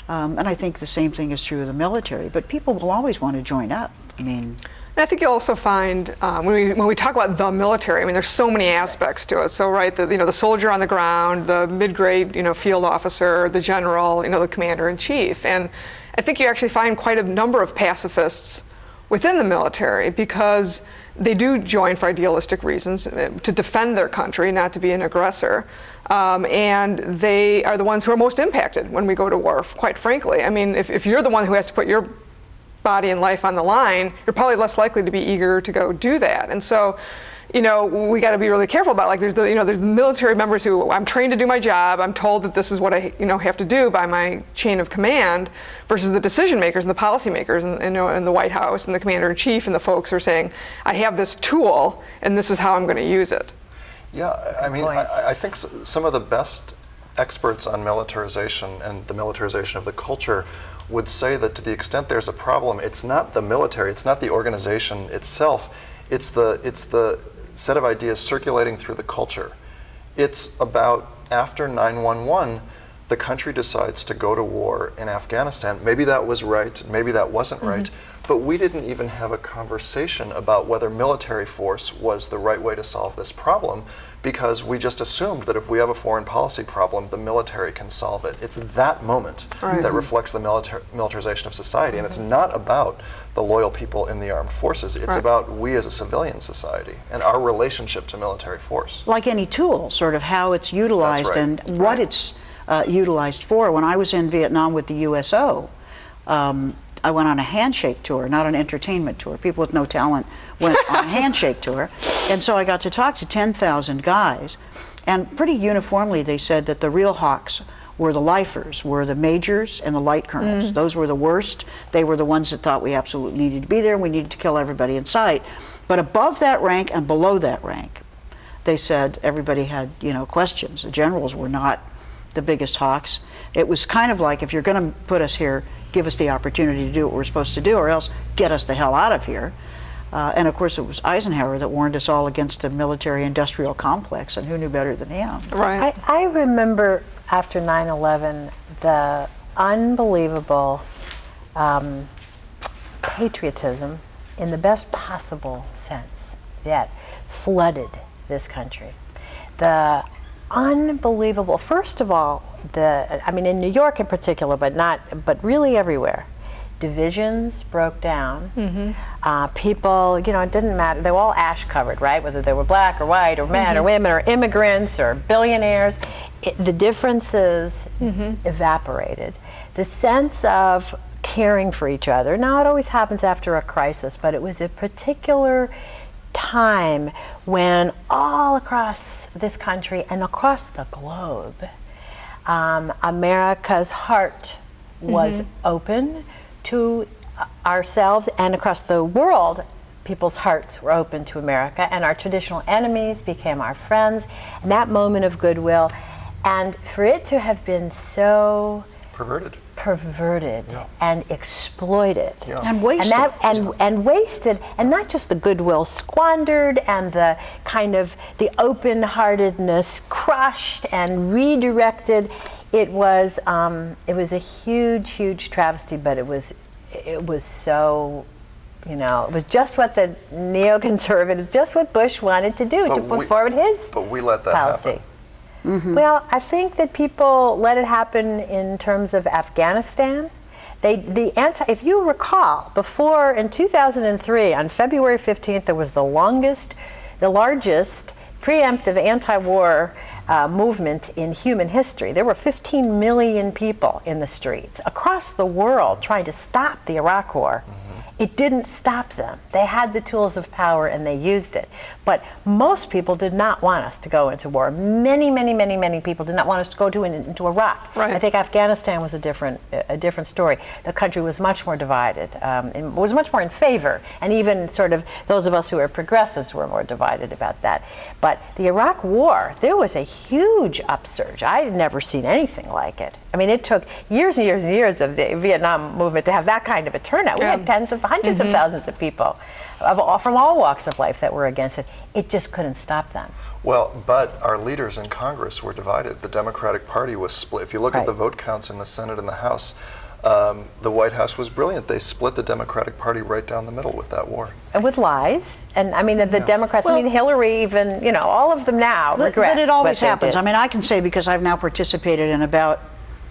And I think the same thing is true of the military, but people will always want to join up. And I think you'll also find when we talk about the military, there's so many aspects to it. So, right, the soldier on the ground, the mid-grade, field officer, the general, the commander-in-chief. And I think you actually find quite a number of pacifists within the military because they do join for idealistic reasons, to defend their country, not to be an aggressor. And they are the ones who are most impacted when we go to war, quite frankly. If you're the one who has to put your body and life on the line, you're probably less likely to be eager to go do that. And so, we got to be really careful about, there's the military members who, I'm trained to do my job, I'm told that this is what I, have to do by my chain of command, versus the decision makers and the policy makers in the White House and the commander-in-chief and the folks who are saying, I have this tool and this is how I'm going to use it. Yeah, I think some of the best experts on militarization and the militarization of the culture would say that to the extent there's a problem, it's not the military, it's not the organization itself, it's the set of ideas circulating through the culture. It's about after 9/11, the country decides to go to war in Afghanistan. Maybe that was right, maybe that wasn't right, but we didn't even have a conversation about whether military force was the right way to solve this problem, because we just assumed that if we have a foreign policy problem, the military can solve it. It's that moment that reflects the militarization of society, and it's not about the loyal people in the armed forces. It's about we as a civilian society and our relationship to military force. Like any tool, sort of how it's utilized and what it's utilized for. When I was in Vietnam with the USO, I went on a handshake tour, not an entertainment tour. People with no talent went on a handshake tour. And so I got to talk to 10,000 guys. And pretty uniformly they said that the real hawks were the lifers, were the majors and the light colonels. Those were the worst. They were the ones that thought we absolutely needed to be there and we needed to kill everybody in sight. But above that rank and below that rank, they said everybody had, questions. The generals were not the biggest hawks. It was kind of like, if you're going to put us here, give us the opportunity to do what we're supposed to do, or else get us the hell out of here. And of course it was Eisenhower that warned us all against the military-industrial complex, and who knew better than him? Right. I remember after 9/11 the unbelievable patriotism, in the best possible sense, that flooded this country. The unbelievable, first of all, in New York in particular, but really everywhere, divisions broke down. People, it didn't matter. They were all ash covered, right? Whether they were black or white or men or women or immigrants or billionaires, the differences evaporated. The sense of caring for each other. Now, it always happens after a crisis, but it was a particular time when all across this country and across the globe, America's heart was open to ourselves, and across the world, people's hearts were open to America, and our traditional enemies became our friends, and that moment of goodwill. And for it to have been so perverted and exploited and wasted, and wasted, and not just the goodwill squandered and the kind of the open-heartedness crushed and redirected. It was a huge travesty, but it was so, it was just what the neoconservatives, just what Bush wanted to do, to put forward his But we let that policy. happen. Well, I think that people let it happen in terms of Afghanistan. If you recall, before in 2003, on February 15th, there was the largest preemptive anti-war movement in human history. There were 15 million people in the streets across the world trying to stop the Iraq War. It didn't stop them. They had the tools of power and they used it. But most people did not want us to go into war. Many, many, many, many people did not want us to go into Iraq. Right. I think Afghanistan was a different story. The country was much more divided. It was much more in favor. And even sort of those of us who are progressives were more divided about that. But the Iraq War, there was a huge upsurge. I had never seen anything like it. I mean, it took years and years and years of the Vietnam movement to have that kind of a turnout. We had hundreds of thousands of people from all walks of life that were against it. It just couldn't stop them. Well, but our leaders in Congress were divided. The Democratic Party was split. If you look at the vote counts in the Senate and the House, the White House was brilliant. They split the Democratic Party right down the middle with that war. And with lies. And I mean, the Democrats, I mean, Hillary even, you know, all of them now regret. But it always what they happens. did. I mean, I can say because I've now participated in about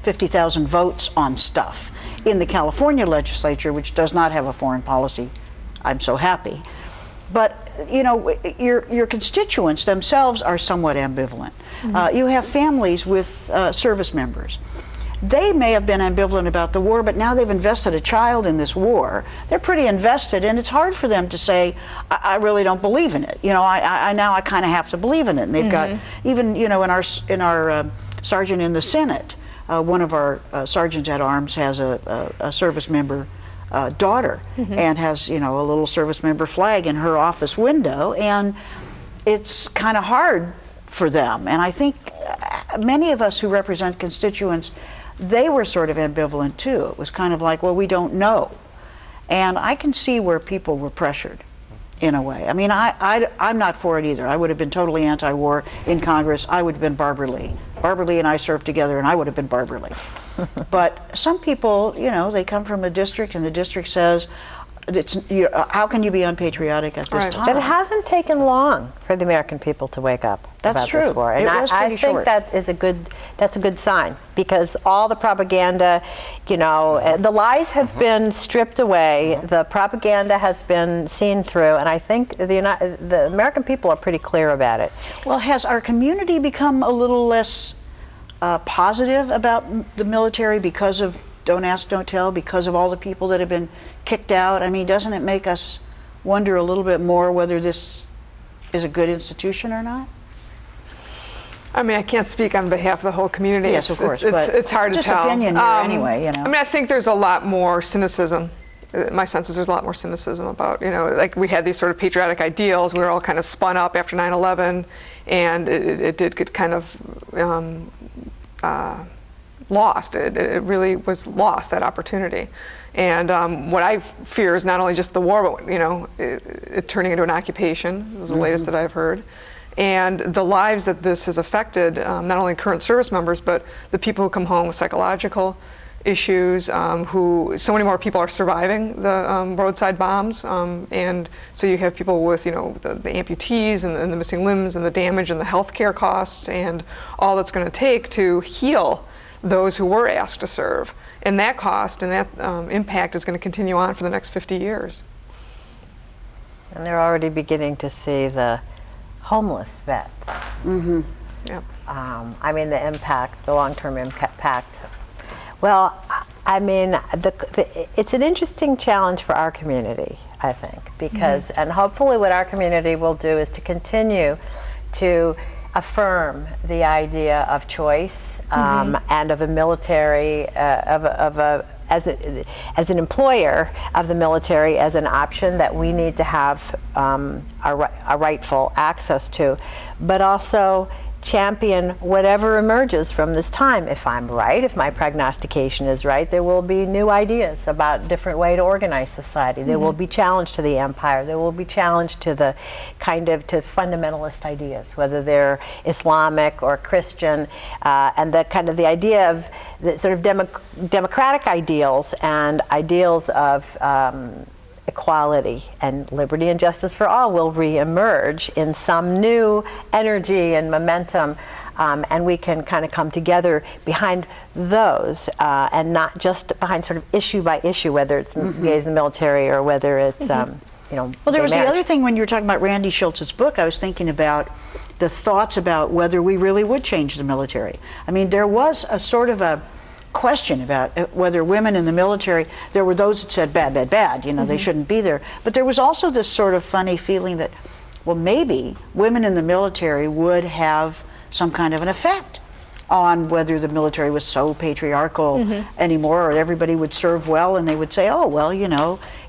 50,000 votes on stuff in the California legislature, which does not have a foreign policy. I'm so happy. But, you know, your constituents themselves are somewhat ambivalent. You have families with service members. They may have been ambivalent about the war, but now they've invested a child in this war. They're pretty invested, and it's hard for them to say, I really don't believe in it. You know, I now I kind of have to believe in it. And they've got, even, you know, in our sergeant in the Senate, one of our sergeants at arms has a service member daughter and has, you know, a little service member flag in her office window, and it's kind of hard for them. And I think many of us who represent constituents, they were sort of ambivalent too. It was kind of like, well, we don't know. And I can see where people were pressured in a way. I mean, I'm not for it either. I would have been totally anti-war in Congress. I would have been Barbara Lee. Barbara Lee and I served together, and I would have been Barbara Lee. But some people, you know, they come from a district, and the district says, how can you be unpatriotic at this time? But it hasn't taken long for the American people to wake up about this war. And I think that is that's a good sign, because all the propaganda, you know, the lies have been stripped away, the propaganda has been seen through, and I think the American people are pretty clear about it. Well, has our community become a little less positive about the military because of Don't Ask, Don't Tell, because of all the people that have been kicked out? I mean, doesn't it make us wonder a little bit more whether this is a good institution or not? I mean, I can't speak on behalf of the whole community. Yes, of course. It's hard to tell. Just opinion here anyway, you know. I mean, I think there's a lot more cynicism. My sense is there's a lot more cynicism about, you know, like we had these sort of patriotic ideals. We were all kind of spun up after 9/11, and it did get kind of lost. It really was lost, that opportunity. And what I fear is not only just the war, but, you know, it turning into an occupation. This is the latest that I've heard. And the lives that this has affected, not only current service members, but the people who come home with psychological issues, who so many more people are surviving the roadside bombs. And so you have people with, you know, the amputees and the missing limbs and the damage and the health care costs and all that's going to take to heal those who were asked to serve. And that cost and that impact is going to continue on for the next 50 years. And they're already beginning to see the homeless vets. Yep. I mean, the impact, the long-term impact. Well, I mean, it's an interesting challenge for our community, I think, because, and hopefully what our community will do is to continue to affirm the idea of choice and of a military, as an employer of the military, as an option that we need to have a rightful access to, but also champion whatever emerges from this time. If I'm right, if my prognostication is right, there will be new ideas about different way to organize society. There will be challenge to the empire. There will be challenge to the to fundamentalist ideas, whether they're Islamic or Christian, and the idea of the sort of democratic ideals and ideals of equality and liberty and justice for all will re-emerge in some new energy and momentum, and we can kind of come together behind those and not just behind sort of issue by issue, whether it's gays in the military or whether it's Well, there was the other thing when you were talking about Randy Schultz's book. I was thinking about the thoughts about whether we really would change the military. I mean, there was a sort of a question about whether women in the military, there were those that said bad, bad, bad, they shouldn't be there. But there was also this sort of funny feeling that, well, maybe women in the military would have some kind of an effect on whether the military was so patriarchal anymore, or everybody would serve well, and they would say, oh, well,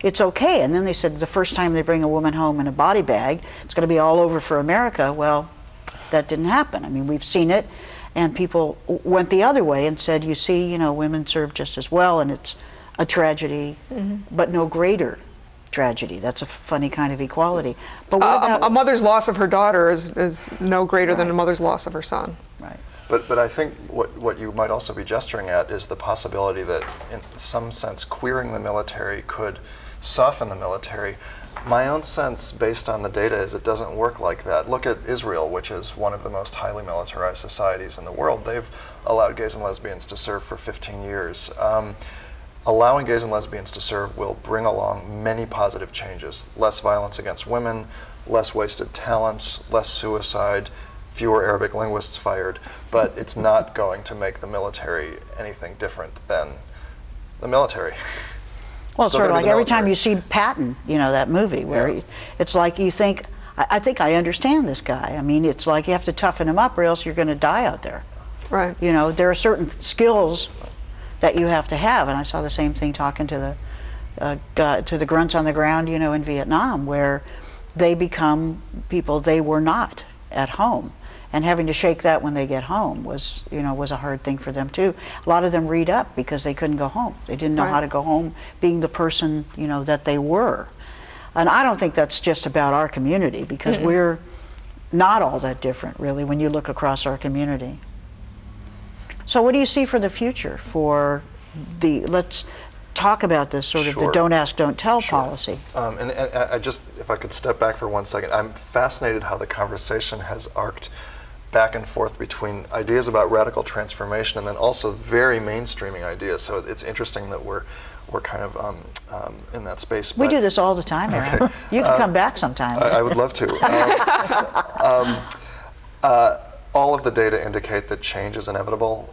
it's okay. And then they said the first time they bring a woman home in a body bag, it's going to be all over for America. Well, that didn't happen. I mean, we've seen it, and people went the other way and said, you see, women serve just as well, and it's a tragedy, but no greater tragedy. That's a funny kind of equality. But what about a mother's loss of her daughter is no greater than a mother's loss of her son. Right. But I think what you might also be gesturing at is the possibility that, in some sense, queering the military could soften the military. My own sense, based on the data, is it doesn't work like that. Look at Israel, which is one of the most highly militarized societies in the world. They've allowed gays and lesbians to serve for 15 years. Allowing gays and lesbians to serve will bring along many positive changes. Less violence against women, less wasted talent, less suicide, fewer Arabic linguists fired, but it's not going to make the military anything different than the military. Well, it's sort of like every time you see Patton, that movie, where it's like you think, I think I understand this guy. I mean, it's like you have to toughen him up or else you're going to die out there. Right. There are certain skills that you have to have, and I saw the same thing talking to the grunts on the ground, in Vietnam, where they become people they were not at home. And having to shake that when they get home was a hard thing for them too. A lot of them read up because they couldn't go home. They didn't know how to go home being the person, that they were. And I don't think that's just about our community, because we're not all that different, really, when you look across our community. So what do you see for the future for let's talk about this sort of the don't ask, don't tell policy. And I just, if I could step back for 1 second, I'm fascinated how the conversation has arced back and forth between ideas about radical transformation and then also very mainstreaming ideas. So it's interesting that we're kind of in that space. We do this all the time, Aaron. Okay. You can come back sometime. I would love to. All of the data indicate that change is inevitable.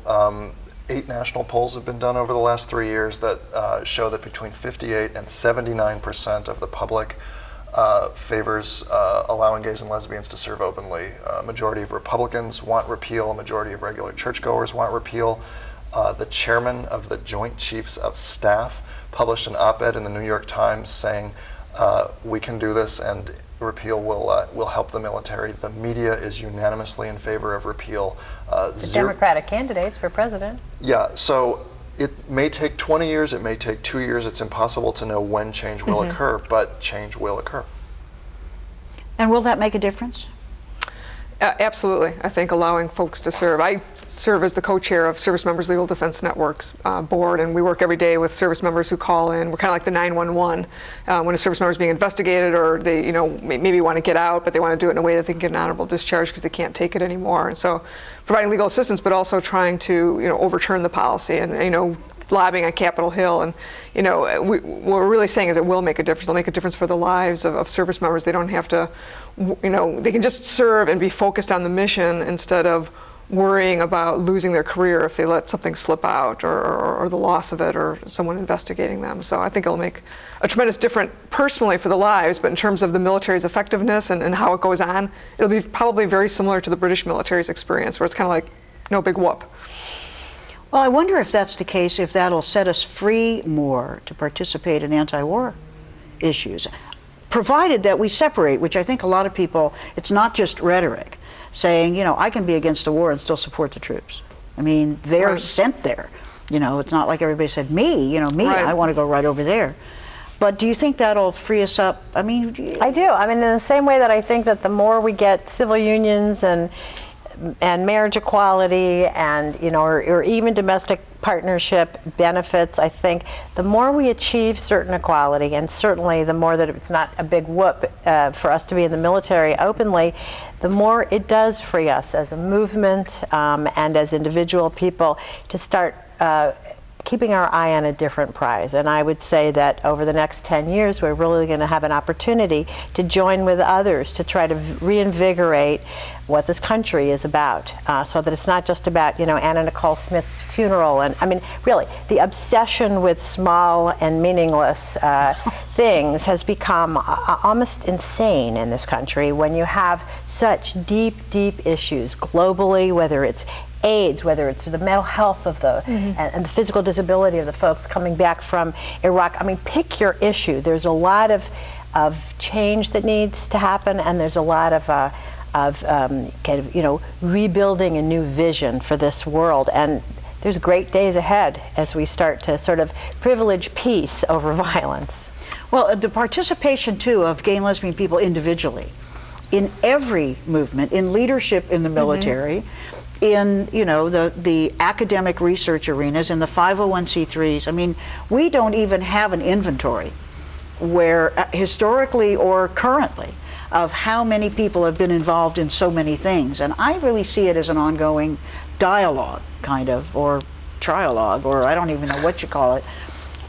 8 national polls have been done over the last 3 years that show that between 58 and 79% of the public favors allowing gays and lesbians to serve openly. A majority of Republicans want repeal. A majority of regular churchgoers want repeal. The chairman of the Joint Chiefs of Staff published an op-ed in the New York Times saying, we can do this and repeal will help the military. The media is unanimously in favor of repeal. The Democratic candidates for president. Yeah, so it may take 20 years, it may take 2 years. It's impossible to know when change will occur, but change will occur. And will that make a difference? Absolutely. I think allowing folks to serve. I serve as the co-chair of Service Members Legal Defense Network's board, and we work every day with service members who call in. We're kind of like the 911 when a service member is being investigated, or they, maybe want to get out, but they want to do it in a way that they can get an honorable discharge because they can't take it anymore. And so, providing legal assistance, but also trying to, overturn the policy and, lobbying on Capitol Hill. And, what we're really saying is it will make a difference. It'll make a difference for the lives of service members. They don't have to, they can just serve and be focused on the mission instead of worrying about losing their career if they let something slip out, or the loss of it, or someone investigating them. So I think it'll make a tremendous difference personally for the lives, but in terms of the military's effectiveness and how it goes on, it'll be probably very similar to the British military's experience, where it's kind of like no big whoop. Well, I wonder if that's the case, if that'll set us free more to participate in anti-war issues, provided that we separate, which I think a lot of people, it's not just rhetoric, saying, I can be against the war and still support the troops. I mean, they're sent there. It's not like everybody said, me, I want to go right over there. But do you think that'll free us up? I mean, I do. I mean, in the same way that I think that the more we get civil unions and marriage equality and or even domestic partnership benefits, I think the more we achieve certain equality, and certainly the more that it's not a big whoop for us to be in the military openly, the more it does free us as a movement and as individual people to start keeping our eye on a different prize. And I would say that over the next 10 years, we're really going to have an opportunity to join with others to try to reinvigorate what this country is about, so that it's not just about, Anna Nicole Smith's funeral. And I mean, really, the obsession with small and meaningless things has become almost insane in this country when you have such deep, deep issues globally, whether it's AIDS, whether it's the mental health of the and the physical disability of the folks coming back from Iraq. I mean, pick your issue. There's a lot of change that needs to happen, and there's a lot of rebuilding a new vision for this world. And there's great days ahead as we start to sort of privilege peace over violence. Well, the participation, too, of gay and lesbian people individually in every movement, in leadership in the military, in, the academic research arenas, in the 501c3s. I mean, we don't even have an inventory where, historically or currently, of how many people have been involved in so many things. And I really see it as an ongoing dialogue, kind of, or trialogue, or I don't even know what you call it,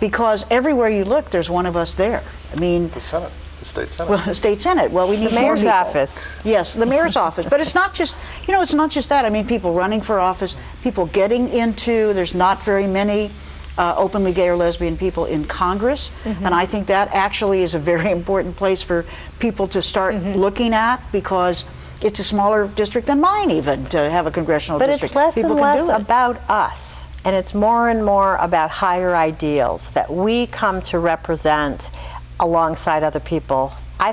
because everywhere you look, there's one of us there. I mean, The Senate, the state Senate. well, the state Senate. Well, we need The more mayor's people. office. Yes, the mayor's office. But it's not just, it's not just that. I mean, people running for office, people getting into, there's not very many openly gay or lesbian people in Congress. And I think that actually is a very important place for people to start looking at, because it's a smaller district than mine even to have a congressional But district. it's less People and can less do it. about us, and it's more and more about higher ideals that we come to represent alongside other people. I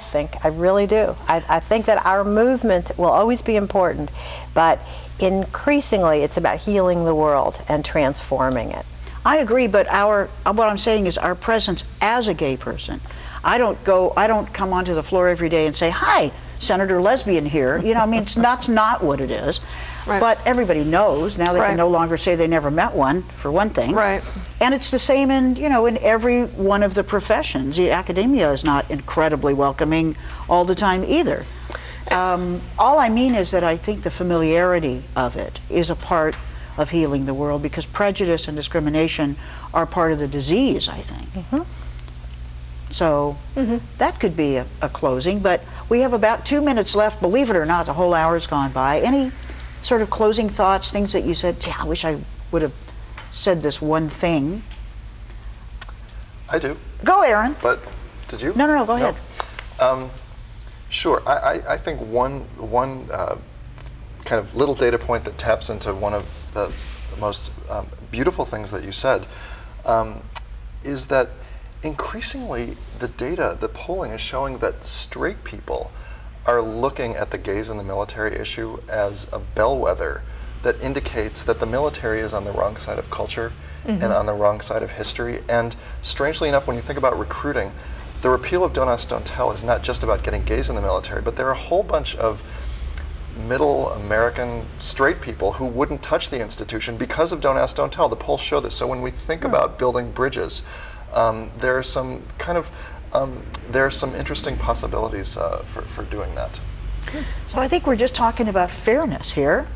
really do. I think that our movement will always be important, but increasingly it's about healing the world and transforming it. I agree, but what I'm saying is our presence as a gay person. I don't come onto the floor every day and say, "Hi, Senator Lesbian here." I mean, that's not what it is. Right. But everybody knows now. They Right. can no longer say they never met one, for one thing. Right. And it's the same in in every one of the professions. The academia is not incredibly welcoming all the time either. All I mean is that I think the familiarity of it is a part of healing the world, because prejudice and discrimination are part of the disease, I think. So that could be a closing, but we have about 2 minutes left. Believe it or not, the whole hour's gone by. Any sort of closing thoughts, things that you said, "Yeah, I wish I would have said this one thing"? I do. Go, Aaron. But did you? No, go ahead. Sure. I think one kind of little data point that taps into one of the most beautiful things that you said is that increasingly the data, the polling is showing that straight people are looking at the gays in the military issue as a bellwether that indicates that the military is on the wrong side of culture and on the wrong side of history. And strangely enough, when you think about recruiting, the repeal of Don't Ask, Don't Tell is not just about getting gays in the military, but there are a whole bunch of middle American straight people who wouldn't touch the institution because of Don't Ask, Don't Tell. The polls show this. So when we think about building bridges, there are some interesting possibilities for doing that. So I think we're just talking about fairness here,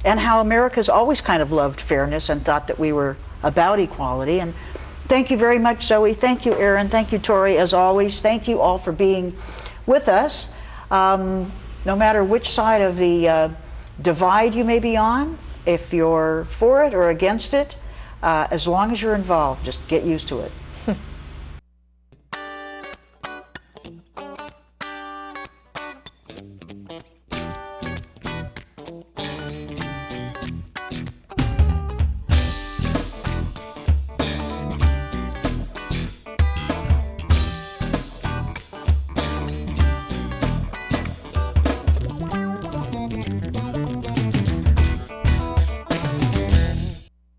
and how America's always kind of loved fairness and thought that we were about equality. And thank you very much, Zoe. Thank you, Aaron. Thank you, Torie, as always. Thank you all for being with us. No matter which side of the divide you may be on, if you're for it or against it, as long as you're involved, just get used to it.